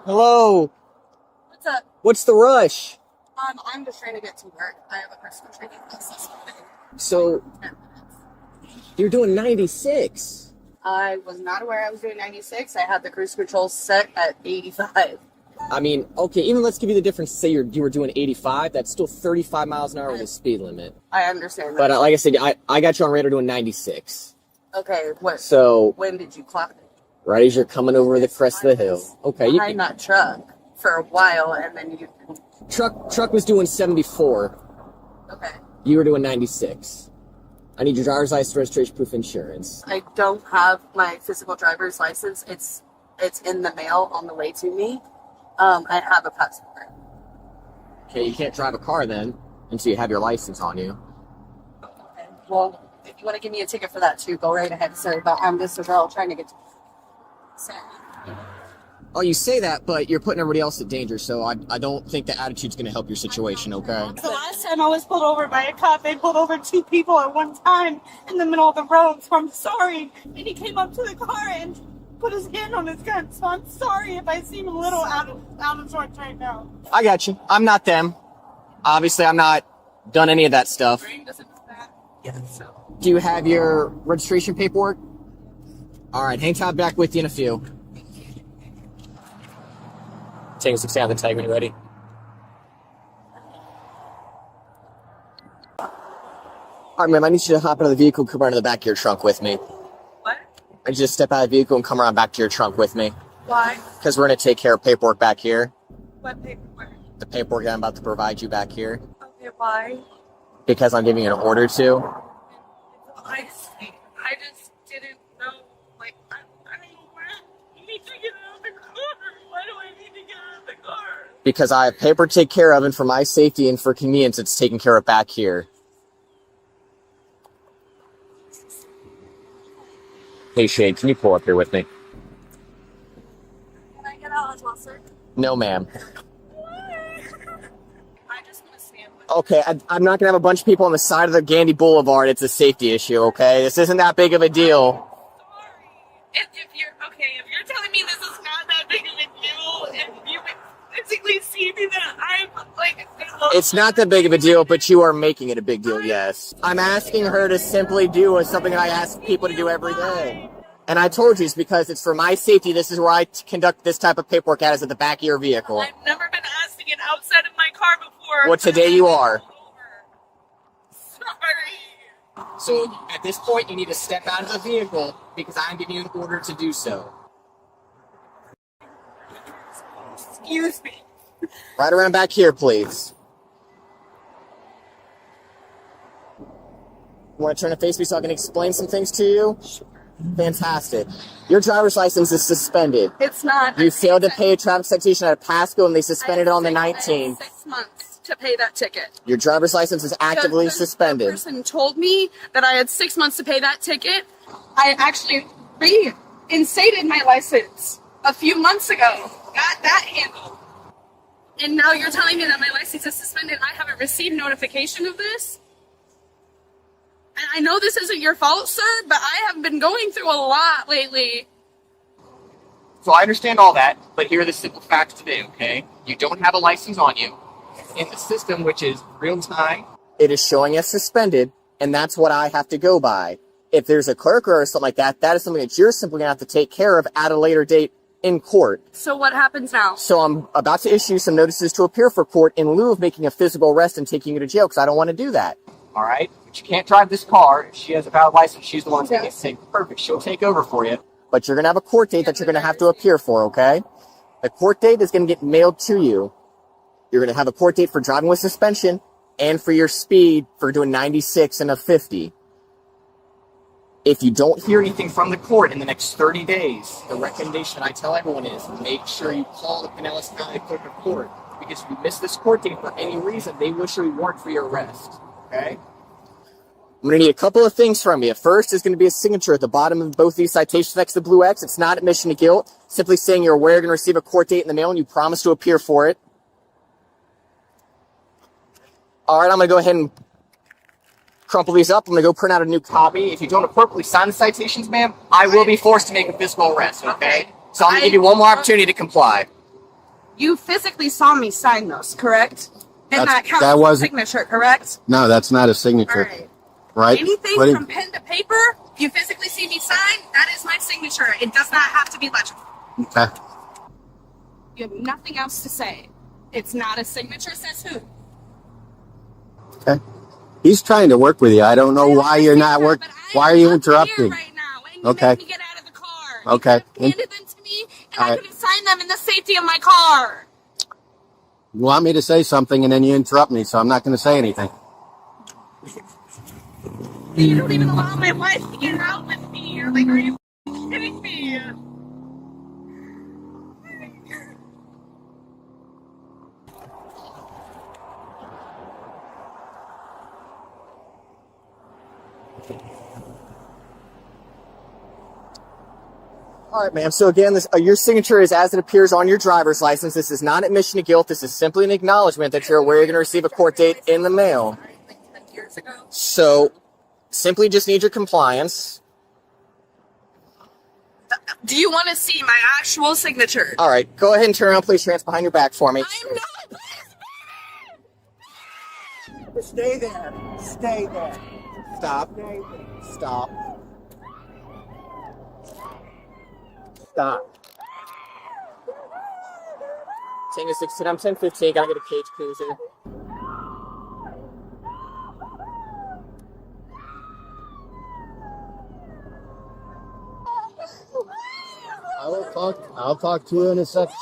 Hello. What's up? What's the rush? I'm just trying to get to work. I have a personal training class this morning. So, 10 minutes. you're doing 96. I was not aware I was doing 96. I had the cruise control set at 85. I mean, okay, even let's give you the difference. Say you were doing 85. That's still 35 miles an hour with the speed limit. I understand that. But like I said, I got you on radar doing 96. Okay, what? So, When did you clock it? right as you're coming over the crest of the hill. Okay. Behind that truck for a while, and then you... Truck was doing 74. Okay. You were doing 96. I need your driver's license, registration, proof, insurance. I don't have my physical driver's license. It's in the mail on the way to me. I have a passport. Okay, you can't drive a car then until you have your license on you. Okay. Well, if you want to give me a ticket for that too, go right ahead, sir. But I'm just a girl trying to get to... Oh, you say that, but you're putting everybody else in danger, so I don't think the attitude's going to help your situation, okay? The last time I was pulled over by a cop, they pulled over 2 people at one time in the middle of the road, so I'm sorry. And he came up to the car and put his hand on his gun, so I'm sorry if I seem a little out of sorts right now. I got you. I'm not them. Obviously, I'm not done any of that stuff. Yes. Do you have your registration paperwork? All right, hang tight, back with you in a few. Taking some sound and tag when you're ready. All right, ma'am, I need you to hop out of the vehicle and come around to the back of your trunk with me. What? I need you to step out of the vehicle and come around back to your trunk with me. Why? Because we're going to take care of paperwork back here. What paperwork? The paperwork I'm about to provide you back here. Okay, why? Because I'm giving you an order to. I see. I just didn't know. Like, I don't know where. You need to get out of the car. Why do I need to get out of the car? Because I have paper to take care of, and for my safety and for convenience, it's taken care of back here. Hey, Shade, can you pull up here with me? Can I get out as well, sir? No, ma'am. I just want to stand with Okay, I'm not going to have a bunch of people on the side of the Gandy Boulevard. It's a safety issue, okay? This isn't that big of a deal. Sorry. If you're telling me this is not that big of a deal, and you basically see me that I'm like... It's not that big of a deal, but you are making it a big deal, yes. I'm asking her to simply do something that I ask people to do every day. And I told you, it's because it's for my safety. This is where I conduct this type of paperwork at, is at the back of your vehicle. I've never been asking it outside of my car before. Well, today you are. Sorry. So at this point, you need to step out of the vehicle because I'm giving you an order to do so. Excuse me. Right around back here, please. Want to turn to face me so I can explain some things to you? Fantastic. Your driver's license is suspended. It's not. You failed to pay a traffic citation at Pasco, and they suspended it on the I had 19th. 6 months to pay that ticket. Your driver's license is actively The suspended. person told me that I had 6 months to pay that ticket. I actually reinstated my license a few months ago. Got that handled. And now you're telling me that my license is suspended. I haven't received notification of this. And I know this isn't your fault, sir, but I have been going through a lot lately. So I understand all that, but here are the simple facts today, okay? You don't have a license on you. In the system, which is real time, it is showing as suspended, and that's what I have to go by. If there's a clerk or something like that, that is something that you're simply going to have to take care of at a later date in court. So what happens now? So I'm about to issue some notices to appear for court in lieu of making a physical arrest and taking you to jail, because I don't want to do that. All right? But you can't drive this car. If she has a valid license, she's the one taking it. Perfect. She'll take over for you. But you're going to have a court date that you're going to have to appear for, okay? The court date is going to get mailed to you. You're going to have a court date for driving with suspension and for your speed for doing 96 and a 50. If you don't hear anything from the court in the next 30 days, the recommendation I tell everyone is make sure you call the Pinellas County Clerk of Court, because if you miss this court date for any reason, they will issue a warrant for your arrest. Okay? I'm going to need a couple of things from you. First is going to be a signature at the bottom of both these citations next to the blue X. It's not admission to guilt. Simply saying you're aware you're going to receive a court date in the mail and you promise to appear for it. All right, I'm going to go ahead and crumple these up. I'm going to go print out a new copy. If you don't appropriately sign the citations, ma'am, I will be forced to make a physical arrest, okay? So I'm going to give you one more opportunity to comply. You physically saw me sign those, correct? And that counts that as a wasn't- signature, correct? No, that's not a All signature. right. Right? Anything What do you- from pen to paper, you physically see me sign, that is my signature. It does not have to be legible. Okay. You have nothing else to say. It's not a signature, says who? Okay. He's trying to work with you. I don't know why you're not working. Why are you interrupting? Right now, and Okay. you made me get out of the car. Okay. You could have handed them to me, and All I right. could have signed them in the safety of my car. You want me to say something and then you interrupt me, so I'm not going to say anything. You don't even allow my wife to get out with me. Like, are you kidding me? All right, ma'am. So again, your signature is as it appears on your driver's license. This is not admission to guilt. This is simply an acknowledgement that you're aware you're going to receive a court date in the mail. So simply just need your compliance. Do you want to see my actual signature? All right, go ahead and turn around, place your hands behind your back for me. I'm not. Stay there. Stay there. Stop. Stay there. Stop. Stop. Tango 16, I'm 1015, gotta get a cage cruiser. I'll talk to you in a second.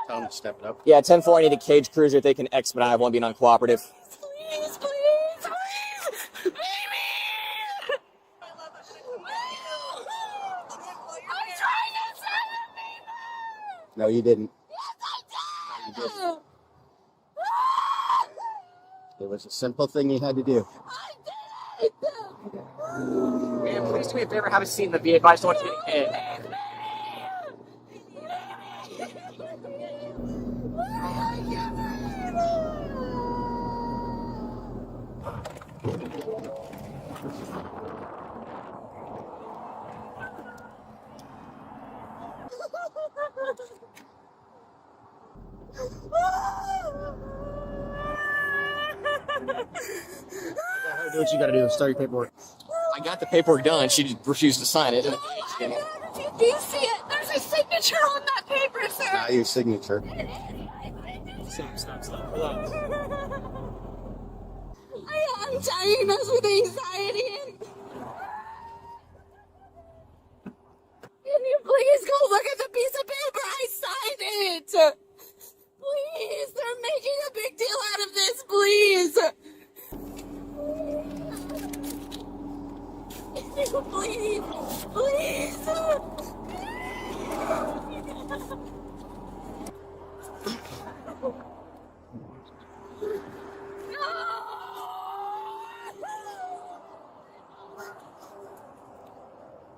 Tell him to step it up. Yeah, 10-4, I need a cage cruiser if they can expedite. I won't be uncooperative. Please, please, please. Baby. I'm trying to sign a paper. No, you didn't. Yes, I did. It was a simple thing you had to do. I did it. Ma'am, please do me a favor, have a seat in the vehicle. I just don't want you to get hit. Do what you got to do. Start your paperwork. I got the paperwork done. She just refused to sign it. Do you see it? There's a signature on that paper, sir. Not your signature. Stop. Hold on. I'm diagnosed with anxiety. Can you please go look at the piece of paper? I signed it. Please, they're making a big deal out of this. Please. Please.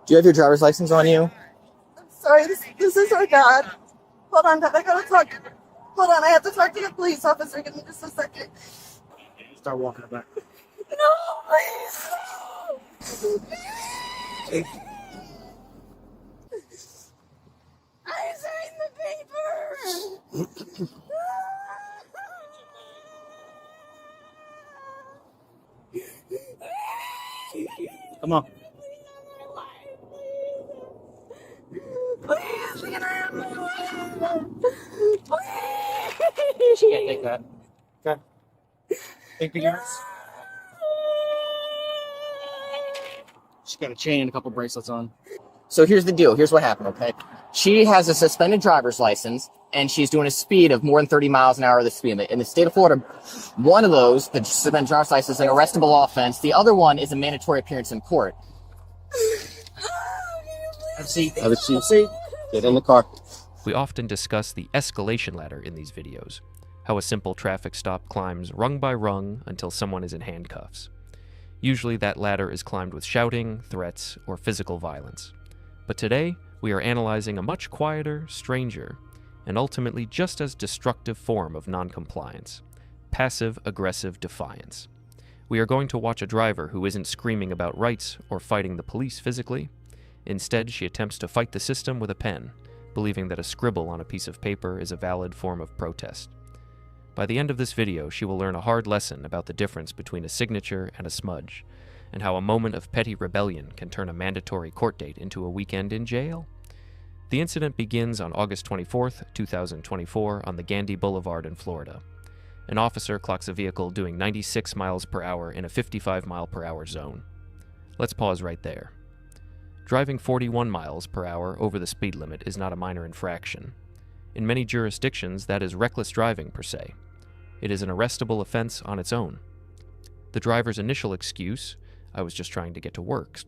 Do you have your driver's license on you? I'm sorry, this is our dad. Hold on, Dad, I gotta talk. Hold on, I have to talk to the police officer. Give me just a second. Start walking it back. No, please. I signed the paper. Come on. Please, can I have my life? She can't take that. Okay. Think the units. She's got a chain and a couple bracelets on. So here's the deal. Here's what happened, okay? She has a suspended driver's license, and she's doing a speed of more than 30 miles an hour of the speed limit. In the state of Florida, one of those, the suspended driver's license, is an arrestable offense. The other one is a mandatory appearance in court. Have a seat. Have a seat. Get in the car. We often discuss the escalation ladder in these videos, how a simple traffic stop climbs rung by rung until someone is in handcuffs. Usually that ladder is climbed with shouting, threats, or physical violence. But today, we are analyzing a much quieter, stranger, and ultimately just as destructive form of noncompliance: passive-aggressive defiance. We are going to watch a driver who isn't screaming about rights or fighting the police physically. Instead, she attempts to fight the system with a pen, believing that a scribble on a piece of paper is a valid form of protest. By the end of this video, she will learn a hard lesson about the difference between a signature and a smudge, and how a moment of petty rebellion can turn a mandatory court date into a weekend in jail. The incident begins on August 24th, 2024 on the Gandy Boulevard in Florida. An officer clocks a vehicle doing 96 miles per hour in a 55 mile per hour zone. Let's pause right there. Driving 41 miles per hour over the speed limit is not a minor infraction. In many jurisdictions, that is reckless driving per se. It is an arrestable offense on its own. The driver's initial excuse, "I was just trying to get to work,"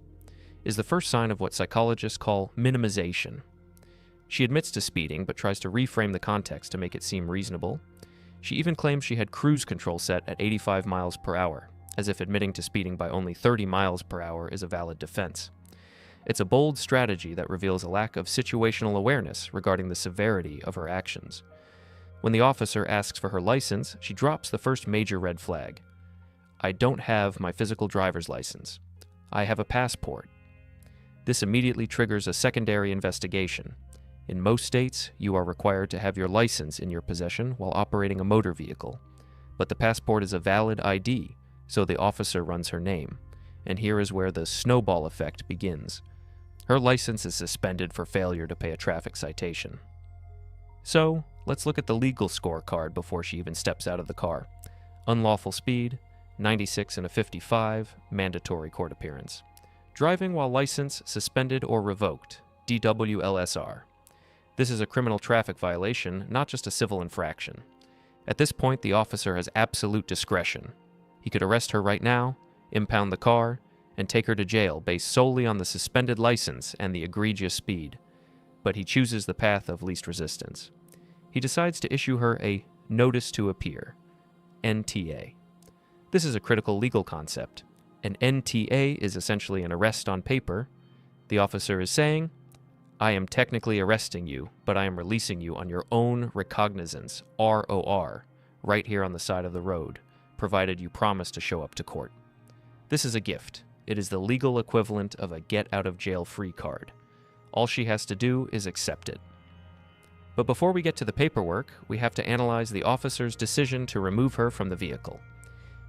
is the first sign of what psychologists call minimization. She admits to speeding, but tries to reframe the context to make it seem reasonable. She even claims she had cruise control set at 85 miles per hour, as if admitting to speeding by only 30 miles per hour is a valid defense. It's a bold strategy that reveals a lack of situational awareness regarding the severity of her actions. When the officer asks for her license, she drops the first major red flag. "I don't have my physical driver's license. I have a passport." This immediately triggers a secondary investigation. In most states, you are required to have your license in your possession while operating a motor vehicle. But the passport is a valid ID, so the officer runs her name. And here is where the snowball effect begins. Her license is suspended for failure to pay a traffic citation. So, let's look at the legal scorecard before she even steps out of the car. Unlawful speed, 96 and a 55, mandatory court appearance. Driving while license suspended or revoked, DWLSR. This is a criminal traffic violation, not just a civil infraction. At this point, the officer has absolute discretion. He could arrest her right now, impound the car, and take her to jail based solely on the suspended license and the egregious speed. But he chooses the path of least resistance. He decides to issue her a Notice to Appear, NTA. This is a critical legal concept. An NTA is essentially an arrest on paper. The officer is saying, "I am technically arresting you, but I am releasing you on your own recognizance, ROR, right here on the side of the road, provided you promise to show up to court." This is a gift. It is the legal equivalent of a get-out-of-jail-free card. All she has to do is accept it. But before we get to the paperwork, we have to analyze the officer's decision to remove her from the vehicle.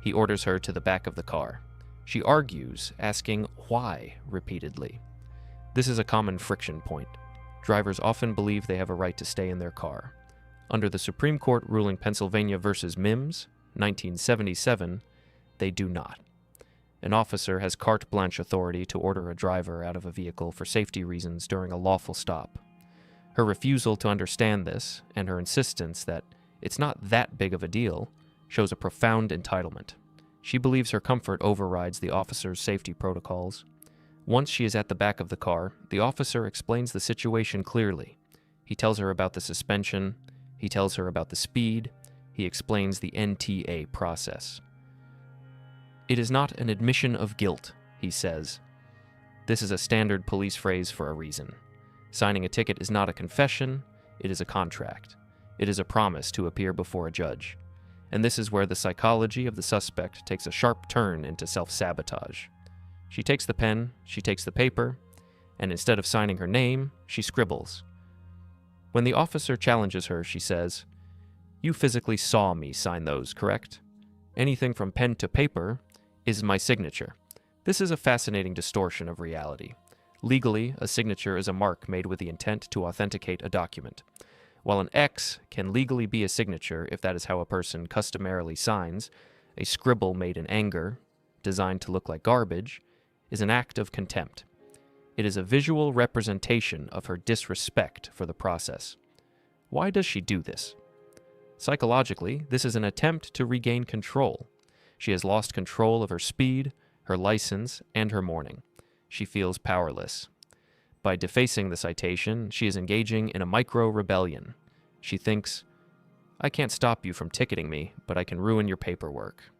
He orders her to the back of the car. She argues, asking why repeatedly. This is a common friction point. Drivers often believe they have a right to stay in their car. Under the Supreme Court ruling Pennsylvania v. Mims, 1977, they do not. An officer has carte blanche authority to order a driver out of a vehicle for safety reasons during a lawful stop. Her refusal to understand this, and her insistence that it's not that big of a deal, shows a profound entitlement. She believes her comfort overrides the officer's safety protocols. Once she is at the back of the car, the officer explains the situation clearly. He tells her about the suspension, he tells her about the speed, he explains the NTA process. "It is not an admission of guilt," he says. This is a standard police phrase for a reason. Signing a ticket is not a confession, it is a contract. It is a promise to appear before a judge. And this is where the psychology of the suspect takes a sharp turn into self-sabotage. She takes the pen, she takes the paper, and instead of signing her name, she scribbles. When the officer challenges her, she says, "You physically saw me sign those, correct? Anything from pen to paper is my signature." This is a fascinating distortion of reality. Legally, a signature is a mark made with the intent to authenticate a document. While an X can legally be a signature if that is how a person customarily signs, a scribble made in anger, designed to look like garbage, is an act of contempt. It is a visual representation of her disrespect for the process. Why does she do this? Psychologically, this is an attempt to regain control. She has lost control of her speed, her license, and her morning. She feels powerless. By defacing the citation, she is engaging in a micro-rebellion. She thinks, "I can't stop you from ticketing me, but I can ruin your paperwork."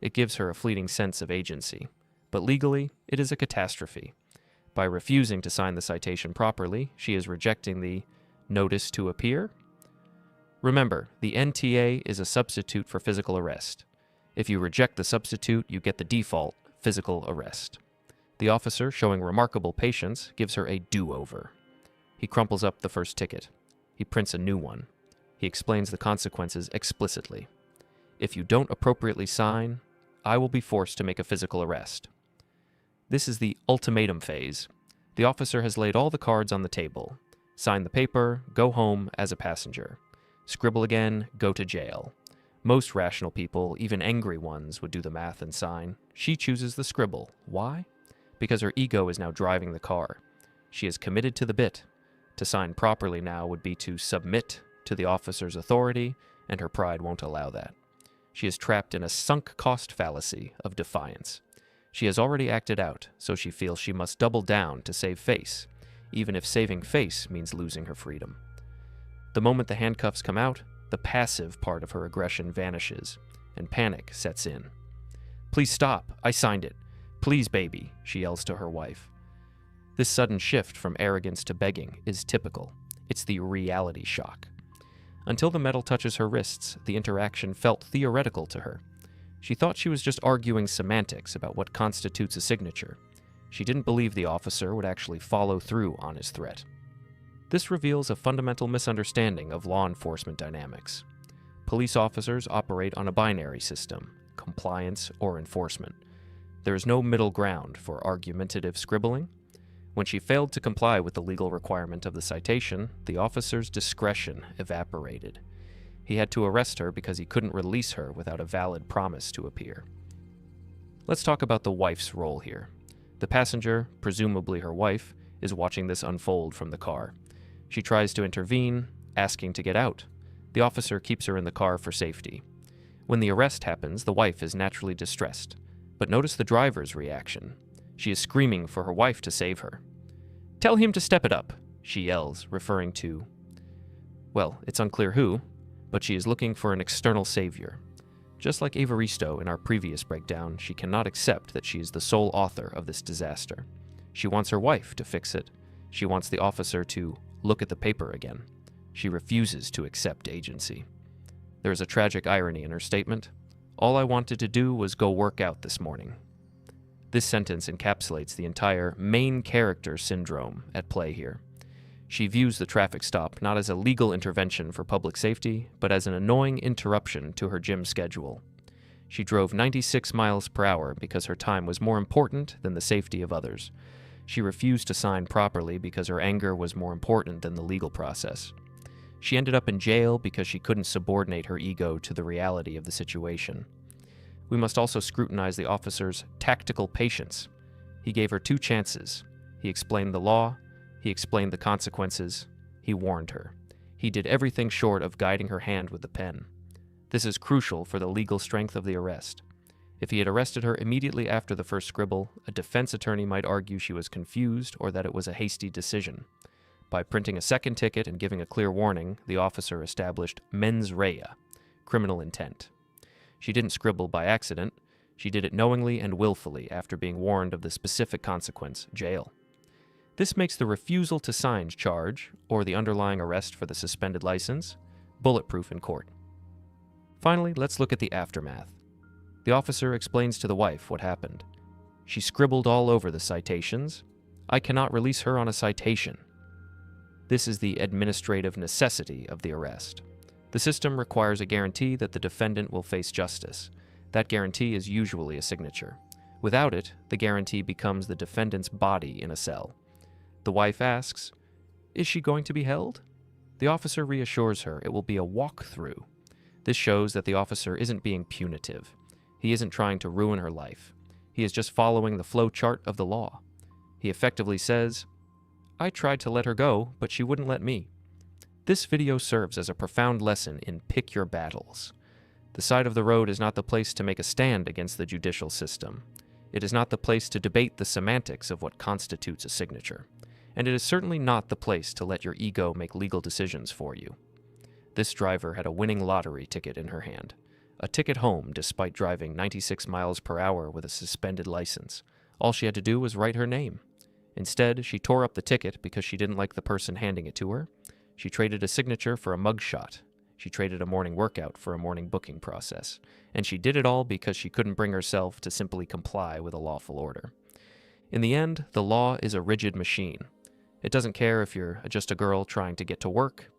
It gives her a fleeting sense of agency. But legally, it is a catastrophe. By refusing to sign the citation properly, she is rejecting the Notice to Appear. Remember, the NTA is a substitute for physical arrest. If you reject the substitute, you get the default, physical arrest. The officer, showing remarkable patience, gives her a do-over. He crumples up the first ticket. He prints a new one. He explains the consequences explicitly. If you don't appropriately sign, I will be forced to make a physical arrest. This is the ultimatum phase. The officer has laid all the cards on the table. Sign the paper, go home as a passenger. Scribble again, go to jail. Most rational people, even angry ones, would do the math and sign. She chooses the scribble. Why? Because her ego is now driving the car. She is committed to the bit. To sign properly now would be to submit to the officer's authority, and her pride won't allow that. She is trapped in a sunk cost fallacy of defiance. She has already acted out, so she feels she must double down to save face, even if saving face means losing her freedom. The moment the handcuffs come out, the passive part of her aggression vanishes, and panic sets in. "Please stop, I signed it. Please, baby," she yells to her wife. This sudden shift from arrogance to begging is typical. It's the reality shock. Until the metal touches her wrists, the interaction felt theoretical to her. She thought she was just arguing semantics about what constitutes a signature. She didn't believe the officer would actually follow through on his threat. This reveals a fundamental misunderstanding of law enforcement dynamics. Police officers operate on a binary system, compliance or enforcement. There is no middle ground for argumentative scribbling. When she failed to comply with the legal requirement of the citation, the officer's discretion evaporated. He had to arrest her because he couldn't release her without a valid promise to appear. Let's talk about the wife's role here. The passenger, presumably her wife, is watching this unfold from the car. She tries to intervene, asking to get out. The officer keeps her in the car for safety. When the arrest happens, the wife is naturally distressed. But notice the driver's reaction. She is screaming for her wife to save her. "Tell him to step it up," she yells, referring to, well, it's unclear who, but she is looking for an external savior. Just like Evaristo in our previous breakdown, she cannot accept that she is the sole author of this disaster. She wants her wife to fix it. She wants the officer to look at the paper again. She refuses to accept agency. There is a tragic irony in her statement. "All I wanted to do was go work out this morning." This sentence encapsulates the entire main character syndrome at play here. She views the traffic stop not as a legal intervention for public safety, but as an annoying interruption to her gym schedule. She drove 96 miles per hour because her time was more important than the safety of others. She refused to sign properly because her anger was more important than the legal process. She ended up in jail because she couldn't subordinate her ego to the reality of the situation. We must also scrutinize the officer's tactical patience. He gave her 2 chances. He explained the law. He explained the consequences. He warned her. He did everything short of guiding her hand with the pen. This is crucial for the legal strength of the arrest. If he had arrested her immediately after the first scribble, a defense attorney might argue she was confused or that it was a hasty decision. By printing a second ticket and giving a clear warning, the officer established mens rea, criminal intent. She didn't scribble by accident. She did it knowingly and willfully after being warned of the specific consequence, jail. This makes the refusal to sign charge, or the underlying arrest for the suspended license, bulletproof in court. Finally, let's look at the aftermath. The officer explains to the wife what happened. She scribbled all over the citations. I cannot release her on a citation. This is the administrative necessity of the arrest. The system requires a guarantee that the defendant will face justice. That guarantee is usually a signature. Without it, the guarantee becomes the defendant's body in a cell. The wife asks, "Is she going to be held?" The officer reassures her it will be a walk-through. This shows that the officer isn't being punitive. He isn't trying to ruin her life. He is just following the flow chart of the law. He effectively says, I tried to let her go, but she wouldn't let me. This video serves as a profound lesson in pick your battles. The side of the road is not the place to make a stand against the judicial system. It is not the place to debate the semantics of what constitutes a signature. And it is certainly not the place to let your ego make legal decisions for you. This driver had a winning lottery ticket in her hand. A ticket home despite driving 96 miles per hour with a suspended license. All she had to do was write her name. Instead, she tore up the ticket because she didn't like the person handing it to her. She traded a signature for a mugshot. She traded a morning workout for a morning booking process, and she did it all because she couldn't bring herself to simply comply with a lawful order. In the end, the law is a rigid machine. It doesn't care if you're just a girl trying to get to work.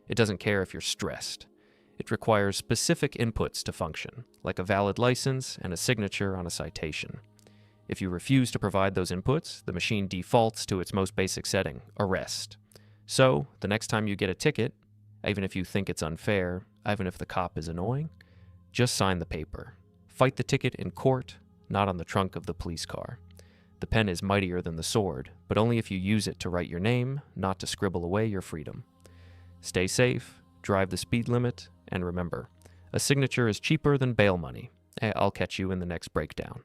It doesn't care if you're stressed. It requires specific inputs to function, like a valid license and a signature on a citation. If you refuse to provide those inputs, the machine defaults to its most basic setting, arrest. So, the next time you get a ticket, even if you think it's unfair, even if the cop is annoying, just sign the paper. Fight the ticket in court, not on the trunk of the police car. The pen is mightier than the sword, but only if you use it to write your name, not to scribble away your freedom. Stay safe, drive the speed limit, and remember, a signature is cheaper than bail money. I'll catch you in the next breakdown.